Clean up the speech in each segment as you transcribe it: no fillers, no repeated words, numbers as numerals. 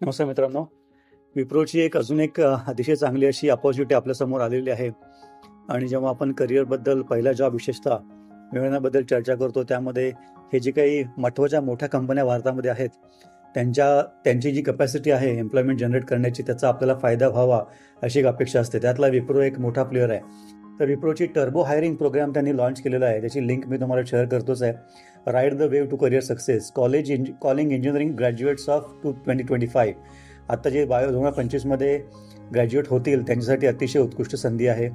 नमस्कार मित्रांनो. विप्रोची अजून एक अतिशय चांगली अशी अपॉर्च्युनिटी आपल्यासमोर आलेली आहे. आणि जेव्हा आपण करिअरबद्दल, पहिला जॉब विशेषतः मिळवण्याबद्दल चर्चा करतो, त्यामध्ये हे जे काही महत्त्वाच्या मोठ्या कंपन्या भारतामध्ये आहेत, त्यांची जी कपॅसिटी आहे एम्प्लॉयमेंट जनरेट करण्याची, त्याचा आपल्याला फायदा व्हावा अशी एक अपेक्षा असते. त्यातला विप्रो एक मोठा प्लेअर आहे. तर विप्रोची टर्बो हायरिंग प्रोग्राम त्यांनी लॉन्च केलेला आहे. त्याची लिंक मी तुम्हाला शेअर करतोच आहे. Ride the wave to career success, calling engineering graduates of 2025. आता जे 2025मध्ये ग्रॅज्युएट होतील त्यांच्यासाठी अतिशय उत्कृष्ट संधी आहे.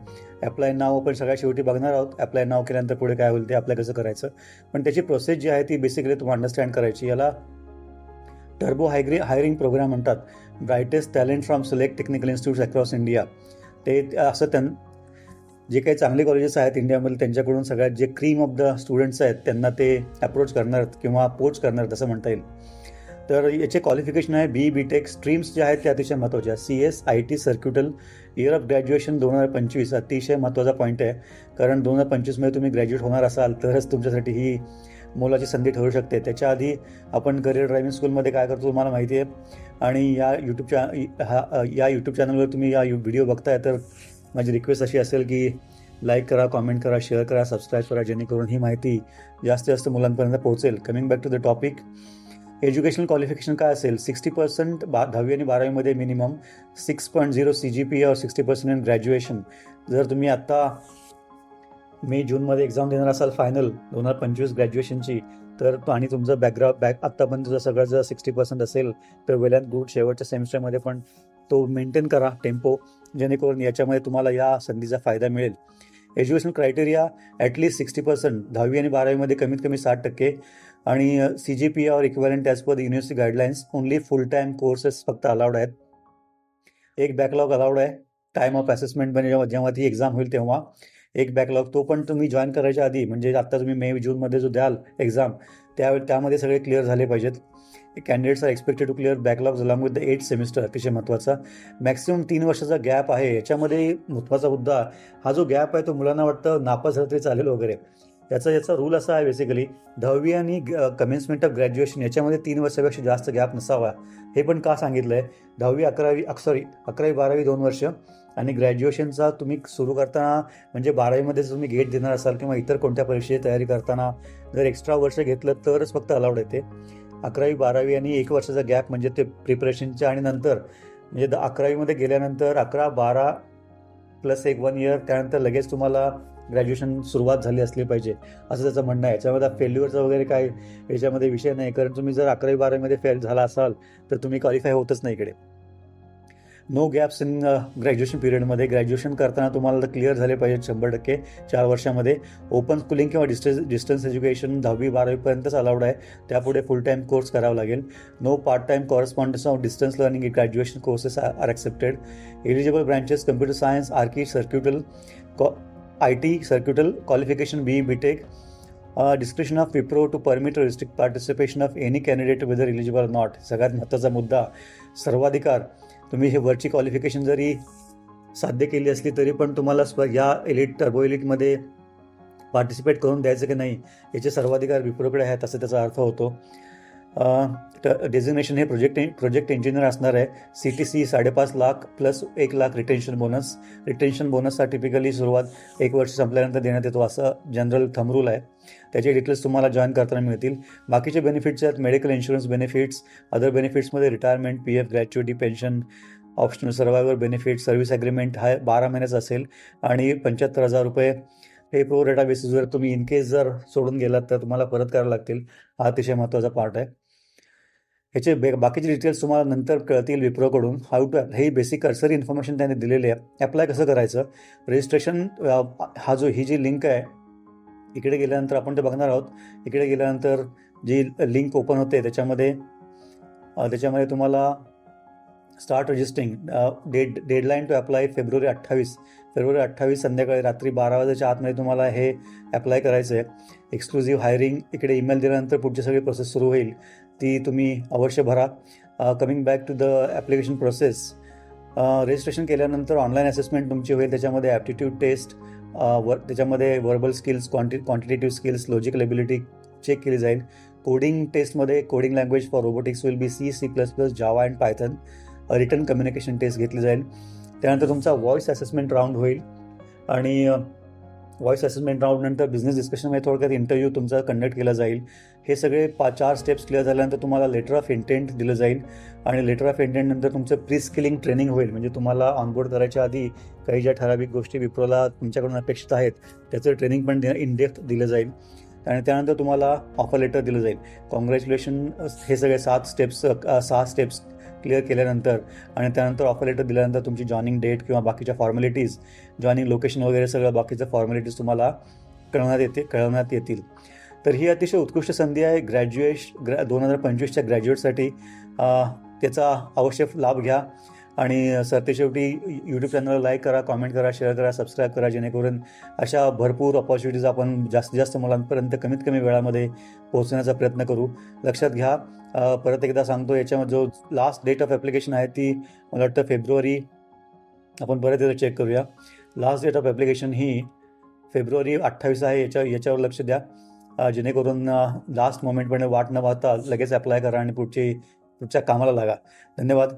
ॲप्लाय नाव आपण सगळ्यात शेवटी बघणार आहोत. ॲप्लाय नाव केल्यानंतर पुढे काय होईल ते अप्लाय कसं करायचं, पण त्याची प्रोसेस जी आहे ती बेसिकली तुम्हाला अंडरस्टँड करायची. याला टर्बो हायरिंग प्रोग्राम म्हणतात. Brightest talent from select technical institutes across India. ते असं जे काही चांगले कॉलेजेस आहेत इंडियामध्ये, त्यांच्याकडून सगळ्यात जे क्रीम ऑफ द स्टुडंट्स आहेत त्यांना ते अप्रोच करणार किंवा पोच करणार असं म्हणता येईल. तर याचे क्वालिफिकेशन आहे BTech. स्ट्रीम्स जे आहेत ते अतिशय महत्त्वाच्या. CS, IT, circuital. Year of graduation 2025 अतिशय महत्त्वाचा पॉईंट आहे, कारण 2025मध्ये तुम्ही ग्रॅज्युएट होणार असाल तरच तुमच्यासाठी ही मोलाची संधी ठरू शकते. त्याच्या आधी आपण करिअर ड्रायव्हिंग स्कूलमध्ये काय करतो तुम्हाला माहिती आहे. आणि या यूट्यूब चॅनलवर तुम्ही या व्हिडिओ बघताय, तर माझी रिक्वेस्ट अशी असेल की लाईक करा, कॉमेंट करा, शेअर करा, सबस्क्राईब करा, जेणेकरून ही माहिती जास्तीत जास्त मुलांपर्यंत पोहोचेल. Coming back to the topic, educational qualification काय असेल? 60% 10वी आणि 12वीमध्ये मिनिमम, 6.0 CGPA और 60% इन ग्रॅज्युएशन. जर तुम्ही आत्ता जूनमध्ये एक्झाम देणार असाल फायनल 2025 ग्रॅज्युएशनची, तर आणि तुमचं आत्तापर्यंत जर सगळं जर 60% असेल तर वेल अँड गुड. शेवटच्या सेमिस्टरमध्ये पण तो मेंटेन करा टेम्पो, जेणेकरून याच्यामध्ये तुम्हाला या संधीचा फायदा मिळेल. एज्युकेशन क्रायटेरिया ॲटलिस्ट 60%, 10वी आणि 12वीमध्ये कमीत कमी 60%, आणि CGPA और equivalent as per the university guidelines. Only full time courses फक्त अलाउड आहेत. एक बॅकलॉग अलाउड आहे. टाईम ऑफ असेसमेंटमध्ये जेव्हा ती एक्झाम होईल तेव्हा एक बॅकलॉग, तो पण तुम्ही जॉईन करायच्या आधी, म्हणजे आता तुम्ही जूनमध्ये जो द्याल एक्झाम, त्यामध्ये सगळे क्लिअर झाले पाहिजेत. Candidates are expected to clear backlogs along with the 8th semester. अतिशय महत्त्वाचा. मॅक्सिमम 3 वर्षाचा गॅप आहे. याच्यामध्ये महत्त्वाचा मुद्दा, हा जो गॅप आहे तो मुलांना वाटतं नापास झालं तरी चालेल वगैरे. याचा रूल असा आहे बेसिकली, 10वी आणि कमेन्समेंट ऑफ ग्रॅज्युएशन याच्यामध्ये 3 वर्षापेक्षा जास्त गॅप नसावा. हे पण का सांगितलं आहे? 11वी 12वी 2 वर्ष, आणि ग्रॅज्युएशनचा तुम्ही सुरू करताना, म्हणजे 12वीमध्ये तुम्ही गेट देणार असाल किंवा इतर कोणत्या परीक्षेची तयारी करताना जर एक्स्ट्रा वर्ष घेतलं तरच फक्त अलाउड येते. 11वी 12वी आणि 1 वर्षाचा गॅप म्हणजे ते प्रिपरेशनच्या, आणि नंतर म्हणजे 11वीमध्ये गेल्यानंतर 11-12 प्लस 1 इयर, त्यानंतर लगेच तुम्हाला ग्रॅज्युएशन सुरुवात झाली असली पाहिजे, असं त्याचं म्हणणं आहे. याच्यामध्ये फेल्युअरचा वगैरे काय याच्यामध्ये विषय नाही, कारण तुम्ही जर 11वी 12वीमध्ये फेल झाला असाल तर तुम्ही क्वालिफाय होतच नाही इकडे. नो गॅप्स इन ग्रॅज्युएशन पिरियडमध्ये. ग्रॅज्युएशन करताना तुम्हाला क्लिअर झाले पाहिजे 100% 4 वर्षामध्ये. ओपन स्कूलिंग किंवा डिस्टन्स एज्युकेशन 10वी 12वीपर्यंतच अलाउड आहे. त्यापुढे फुल टाईम कोर्स करावा लागेल. No part time correspondence of distance learning graduation courses are accepted. Eligible branches computer science, archi, circuital, IT, circuital. Qualification BTech. Description of Wipro to permit restrict participation of any candidate whether eligible or not. सगळ्यात महत्त्वाचा मुद्दा, सर्वाधिकार. तुम्ही हे वरची qualification जरी साध्य केली असली तरी पण तुम्हाला या टर्बो एलिटमध्ये पार्टिसिपेट करून द्यायचं की नाही याचे सर्वाधिकार विप्रोकडे आहेत, असं त्याचा अर्थ होतो. डेझिग्नेशन हे प्रोजेक्ट इंजिनियर असणार आहे. CTC 5.5 lakh plus 1 lakh retention bonus. Retention बोनसचा टिपिकली सुरुवात 1 वर्ष संपल्यानंतर देण्यात येतो, असं जनरल थंब रूल आहे. त्याचे डिटेल्स तुम्हाला जॉईन करताना मिळतील. बाकीचे बेनिफिट्स आहेत मेडिकल इन्शुरन्स बेनिफिट्स. अदर बेनिफिट्समध्ये retirement, PF, gratuity, pension, optional survivor benefit, service agreement हा 12 महिन्याचा असेल, आणि 75,000 रुपये हे प्रो रेटा बेसिसवर तुम्ही इनकेस जर सोडून गेलात तर तुम्हाला परत करावं लागतील. हा अतिशय महत्त्वाचा पार्ट आहे. ह्याचे बाकीचे डिटेल्स तुम्हाला नंतर कळतील विप्रोकडून. हाऊ टू हे बेसिक कर्सरी इन्फॉर्मेशन त्यांनी दिलेली आहे. ॲप्लाय कसं करायचं? रजिस्ट्रेशन, ही जी लिंक आहे इकडे गेल्यानंतर आपण ते बघणार आहोत. इकडे गेल्यानंतर जी लिंक ओपन होते त्याच्यामध्ये तुम्हाला start registering. Deadline to apply फेब्रुवारी 28 संध्याकाळी रात्री 12 वाजेच्या आतमध्ये तुम्हाला हे अप्लाय करायचं आहे. एक्सक्लुझिव्ह हायरिंग, इकडे ईमेल दिल्यानंतर पुढची सगळी प्रोसेस सुरू होईल, ती तुम्ही अवश्य भरा. Coming back to the application process. Registration केल्यानंतर ऑनलाईन असेसमेंट तुमची होईल. त्याच्यामध्ये ॲप्टिट्यूड टेस्ट, त्याच्यामध्ये verbal skills, quantitative skills, logical ability check केली जाईल. कोडिंग टेस्टमध्ये coding language for robotics will be C++, Java and Python. Written communication test घेतली जाईल. त्यानंतर तुमचा व्हॉइस असेसमेंट राऊंड होईल आणि व्हॉइस असेसमेंट राऊंडनंतर बिझनेस डिस्कशनमध्ये थोडक्यात इंटरव्ह्यू तुमचा कंडक्ट केला जाईल. हे सगळे 4 स्टेप्स क्लिअर झाल्यानंतर तुम्हाला लेटर ऑफ इंटेंट दिलं जाईल आणि लेटर ऑफ इंटेंट नंतर तुमचं प्री स्किलिंग ट्रेनिंग होईल. म्हणजे तुम्हाला ऑनबोर्ड करायच्या आधी काही ज्या ठराविक गोष्टी विप्रोला तुमच्याकडून अपेक्षित आहेत त्याचं ट्रेनिंग पण इन डेप्थ दिलं जाईल आणि त्यानंतर तुम्हाला ऑफर लेटर दिलं जाईल. कॉंग्रॅच्युलेशन. हे सगळे 6 स्टेप्स क्लिअर केल्यानंतर आणि त्यानंतर ऑफर लेटर दिल्यानंतर तुमची जॉईनिंग डेट किंवा बाकीच्या फॉर्मॅलिटीज, जॉईनिंग लोकेशन वगैरे सगळं बाकीच्या फॉर्मॅलिटीज तुम्हाला कळवण्यात येतील. तर ही अतिशय उत्कृष्ट संधी आहे 2025च्या ग्रॅज्युएटसाठी. त्याचा अवश्य लाभ घ्या आणि सरते शेवटी यूट्यूब चॅनलला लाईक करा, कॉमेंट करा, शेअर करा, सबस्क्राईब करा, जेणेकरून अशा भरपूर अपॉर्च्युनिटीज आपण जास्तीत जास्त मुलांपर्यंत कमीत कमी वेळामध्ये पोहोचण्याचा प्रयत्न करू. लक्षात घ्या, परत एकदा सांगतो, याच्यामध्ये जो लास्ट डेट ऑफ ॲप्लिकेशन आहे ती मला वाटतं फेब्रुवारी, आपण परत एकदा चेक करूया. लास्ट डेट ऑफ ॲप्लिकेशन ही फेब्रुवारी 28 आहे. याच्यावर लक्ष द्या, जेणेकरून लास्ट मोमेंटमध्ये वाट न पाहता लगेच अप्लाय करा आणि पुढच्या कामाला लागा. धन्यवाद.